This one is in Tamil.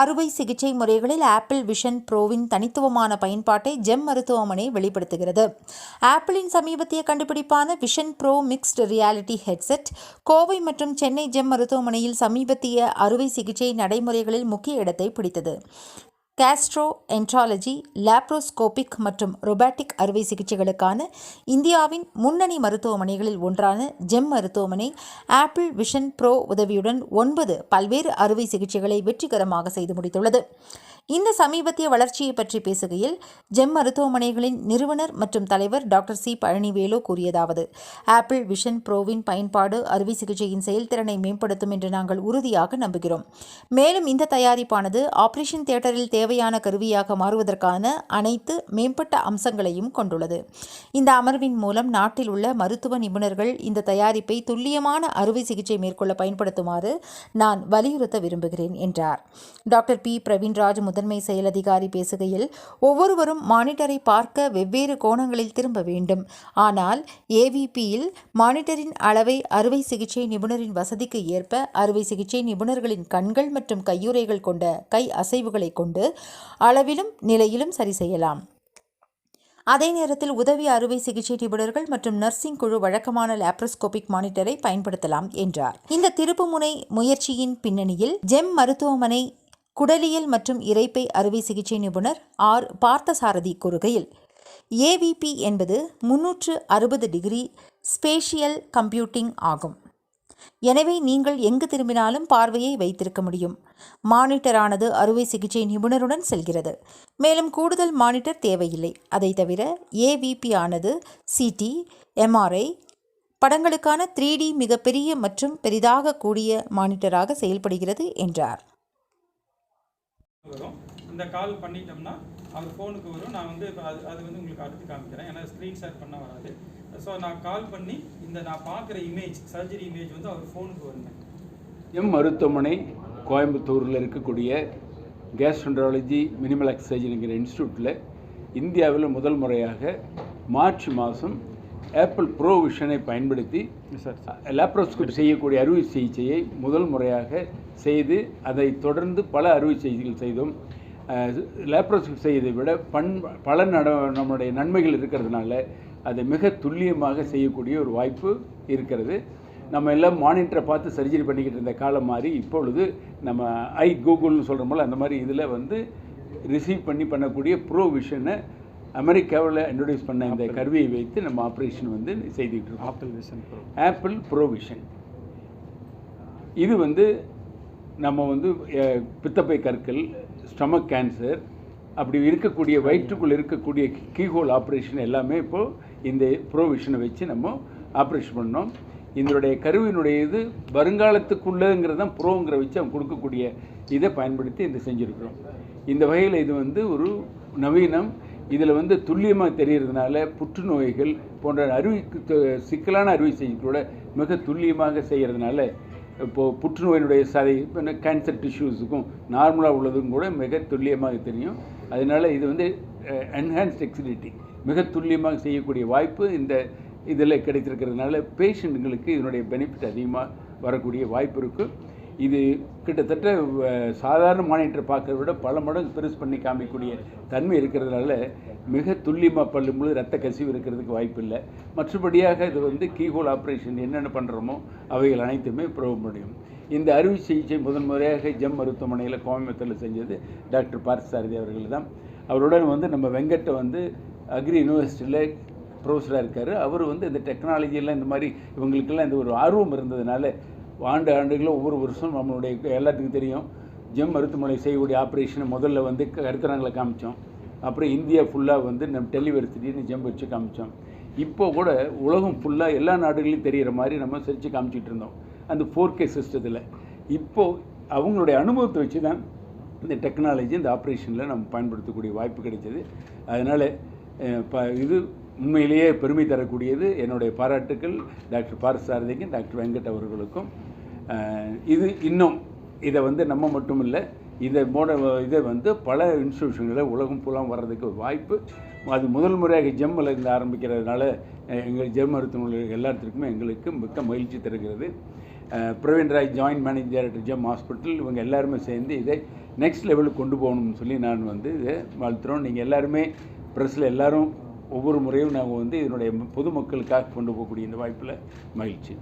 அறுவை சிகிச்சை முறைகளில் ஆப்பிள் விஷன் ப்ரோவின் தனித்துவமான பயன்பாட்டை ஜெம் மருத்துவமனை வெளிப்படுத்துகிறது. ஆப்பிளின் சமீபத்திய கண்டுபிடிப்பான Vision Pro mixed reality headset Kovai மற்றும் சென்னை ஜெம் மருத்துவமனையில் சமீபத்திய அறுவை சிகிச்சை நடைமுறைகளில் முக்கிய இடத்தை பிடித்தது. கேஸ்ட்ரோஎன்ட்ராலஜி, லாப்ரோஸ்கோபிக் மற்றும் ரொபாட்டிக் அறுவை சிகிச்சைகளுக்கான இந்தியாவின் முன்னணி மருத்துவமனைகளில் ஒன்றான ஜெம் மருத்துவமனை ஆப்பிள் விஷன் ப்ரோ உதவியுடன் 9 பல்வேறு அறுவை சிகிச்சைகளை வெற்றிகரமாக செய்து முடித்துள்ளது. இந்த சமீபத்திய வளர்ச்சியை பற்றி பேசுகையில் ஜெம் மருத்துவமனைகளின் நிறுவனர் மற்றும் தலைவர் டாக்டர் சி. பழனிவேலு கூறியதாவது: ஆப்பிள் விஷன் ப்ரோவின் பயன்பாடு அறுவை சிகிச்சையின் செயல்திறனை மேம்படுத்தும் என்று நாங்கள் உறுதியாக நம்புகிறோம். மேலும் இந்த தயாரிப்பானது ஆபரேஷன் தியேட்டரில் தேவையான கருவியாக மாறுவதற்கான அனைத்து மேம்பட்ட அம்சங்களையும் கொண்டுள்ளது. இந்த அமர்வின் மூலம் நாட்டில் உள்ள மருத்துவ நிபுணர்கள் இந்த தயாரிப்பை துல்லியமான அறுவை சிகிச்சை மேற்கொள்ள பயன்படுத்துமாறு நான் வலியுறுத்த விரும்புகிறேன் என்றார். Doctor B. பிரவீன்ராஜ் முதன்மை செயல் அதிகாரி பேசுகையில், ஒவ்வொருவரும் மானிட்டரை பார்க்க வெவ்வேறு கோணங்களில் திரும்ப வேண்டும். ஆனால் ஏவிபியில் மானிட்டரின் அளவை அறுவை சிகிச்சை நிபுணரின் வசதிக்கு ஏற்ப அறுவை சிகிச்சை நிபுணர்களின் கண்கள் மற்றும் கையுறைகள் கொண்ட கை அசைவுகளை கொண்டு அளவிலும் நிலையிலும் சரி செய்யலாம். அதே நேரத்தில் உதவி அறுவை சிகிச்சை நிபுணர்கள் மற்றும் நர்சிங் குழு வழக்கமான லாப்ரோஸ்கோபிக் மானிட்டரை பயன்படுத்தலாம் என்றார். இந்த திருப்புமுனை முயற்சியின் பின்னணியில் ஜெம் மருத்துவமனை குடலியல் மற்றும் இரைப்பை அறுவை சிகிச்சை நிபுணர் ஆர். பார்த்தசாரதி கூறுகையில், ஏவிபி என்பது 360 டிகிரி ஸ்பேஷியல் கம்ப்யூட்டிங் ஆகும். எனவே நீங்கள் எங்கு திரும்பினாலும் பார்வையை வைத்திருக்க முடியும். மானிட்டரானது அறுவை சிகிச்சை நிபுணருடன் செல்கிறது. மேலும் கூடுதல் மானிட்டர் தேவையில்லை. அதை தவிர ஏவிபி ஆனது சிடி, எம்ஆர்ஐ படங்களுக்கான 3D மிகப்பெரிய மற்றும் பெரிதாக கூடிய மானிட்டராக செயல்படுகிறது என்றார். இந்த கால் பண்ணிட்டோம்னா அவர் ஃபோனுக்கு வரும். நான் வந்து அது வந்து உங்களுக்கு அடுத்து காமிக்கிறேன், ஏன்னா ஸ்க்ரீன் ஷேர் பண்ண வராது. ஸோ நான் கால் பண்ணி நான் பார்க்குற இமேஜ், சர்ஜரி இமேஜ் வந்து அவர் ஃபோனுக்கு வருங்க. எம் மருத்துவமனை கோயம்புத்தூரில் இருக்கக்கூடிய கேஸ்ட்ரோஎன்ட்ராலஜி மினிமல் எக்ஸசர்ஜிங்கிற இன்ஸ்டியூட்டில் இந்தியாவில் முதல் முறையாக மார்ச் மாதம் ஆப்பிள் ப்ரோ விஷனை பயன்படுத்தி லாப்ரோஸ்கோபி செய்யக்கூடிய அறுவை சிகிச்சையை முதல் முறையாக செய்து, அதை தொடர்ந்து பல அறுவை சிகிச்சைகள் செய்தோம். லாப்ரோஸ்கோபி செய்வதை விட பல நம்முடைய நன்மைகள் இருக்கிறதுனால அதை மிக துல்லியமாக செய்யக்கூடிய ஒரு வாய்ப்பு இருக்கிறது. நம்ம எல்லாம் மானிட்டரை பார்த்து சர்ஜரி பண்ணிக்கிட்டு இருந்த காலம் மாதிரி இப்பொழுது நம்ம கூகுள்னு சொல்கிற போல் அந்த மாதிரி இதில் வந்து ரிசீவ் பண்ணக்கூடிய ப்ரோ விஷனை அமெரிக்காவில் இன்ட்ரடியூஸ் பண்ண இந்த கருவியை வைத்து நம்ம ஆப்ரேஷன் வந்து செய்துக்கிட்டு இருக்கோம். ஆப்பிள் ப்ரோ விஷன் இது வந்து நம்ம வந்து பித்தப்பை கற்கள், ஸ்டமக் கேன்சர், அப்படி இருக்கக்கூடிய வயிற்றுக்குள் இருக்கக்கூடிய கீஹோல் ஆப்ரேஷன் எல்லாமே இப்போது இந்த ப்ரோ விஷனை வச்சு நம்ம ஆப்ரேஷன் பண்ணோம். இதனுடைய கருவினுடைய இது வருங்காலத்துக்குள்ளேங்கிறது தான் ப்ரோங்கிற வச்சு அவங்க கொடுக்கக்கூடிய இதை பயன்படுத்தி இந்த செஞ்சுருக்கிறோம். இந்த வகையில் இது வந்து ஒரு நவீனம். இதில் வந்து துல்லியமாக தெரிகிறதுனால புற்றுநோய்கள் போன்ற சிக்கலான அறுவை சிகிச்சைகளோட மிக துல்லியமாக செய்கிறதுனால இப்போது புற்றுநோயினுடைய கேன்சர் டிஷ்யூஸுக்கும் நார்மலாக உள்ளதும் கூட மிக துல்லியமாக தெரியும். அதனால் இது வந்து என்ஹான்ஸ்ட் எக்ஸிலிட்டி மிக துல்லியமாக செய்யக்கூடிய வாய்ப்பு இந்த இதில் கிடைத்திருக்கிறதுனால பேஷண்ட்டுங்களுக்கு இதனுடைய பெனிஃபிட் அதிகமாக வரக்கூடிய வாய்ப்பு இருக்குது. இது கிட்டத்தட்ட சாதாரண மானிட்டர் பார்க்கறத விட பல மடங்கு பெருசு பண்ணி காமிக்கக்கூடிய தன்மை இருக்கிறதுனால மிக துல்லியமாக பண்ணும்போது ரத்த கசிவு இருக்கிறதுக்கு வாய்ப்பு இல்லை. மற்றபடியாக இது வந்து கீஹோல் ஆப்ரேஷன் என்னென்ன பண்ணுறோமோ அவைகள் அனைத்துமே ப்ரூவ் முடியும். இந்த அறுவை சிகிச்சை முதன் முறையாக ஜெம் மருத்துவமனையில் கோயம்புத்தூரில் செஞ்சது டாக்டர் பார்த்தசாரதி அவர்கள் தான். அவருடன் வந்து நம்ம வெங்கட்டை வந்து அக்ரி யூனிவர்சிட்டியில் ப்ரொஃபஸராக இருக்கார். அவர் வந்து இந்த டெக்னாலஜியெல்லாம் இந்த மாதிரி இவங்களுக்கெல்லாம் இந்த ஒரு ஆர்வம் இருந்ததுனால ஆண்டுகளும் ஒவ்வொரு வருஷம் நம்மளுடைய எல்லாத்துக்கும் தெரியும் ஜெம் மருத்துவமனை செய்யக்கூடிய ஆப்ரேஷனை முதல்ல வந்து கருத்தரங்களை காமித்தோம். அப்புறம் இந்தியா ஃபுல்லாக வந்து நம்ம டெலிவர்சிட்டின்னு ஜெம் வச்சு காமித்தோம். இப்போ கூட உலகம் ஃபுல்லாக எல்லா நாடுகளையும் தெரிகிற மாதிரி நம்ம செஞ்சு காமிச்சிட்டு இருந்தோம் அந்த 4K சிஸ்டத்தில். இப்போது அவங்களுடைய அனுபவத்தை வச்சு தான் இந்த டெக்னாலஜி இந்த ஆப்ரேஷனில் நம்ம பயன்படுத்தக்கூடிய வாய்ப்பு கிடைச்சது. அதனால் இது உண்மையிலேயே பெருமை தரக்கூடியது. என்னுடைய பாராட்டுக்கள் டாக்டர் பார்த்தசாரதிக்கும் டாக்டர் வெங்கட் அவர்களுக்கும். இது இன்னும் இதை வந்து நம்ம மட்டும் இல்லை, இதை வந்து பல இன்ஸ்டிடியூஷன்களில் உலகம் ஃபுல்லாக வர்றதுக்கு ஒரு வாய்ப்பு. அது முதல் முறையாக ஜெம்மில் இருந்து ஆரம்பிக்கிறதுனால எங்கள் ஜெம் மருத்துவமனை எல்லாத்துக்குமே எங்களுக்கு மிக்க மகிழ்ச்சி தருகிறது. Praveen Rai joint managing director Gem hospital, இவங்க எல்லாருமே சேர்ந்து இதை நெக்ஸ்ட் லெவலுக்கு கொண்டு போகணும்னு சொல்லி நான் வந்து இதை வாழ்த்துறோம். நீங்கள் எல்லாருமே ப்ரெஸ்ஸில் எல்லாரும் ஒவ்வொரு முறையும் நாங்கள் வந்து இதனுடைய பொதுமக்களுக்காக கொண்டு போகக்கூடிய இந்த வாய்ப்பில் மகிழ்ச்சி.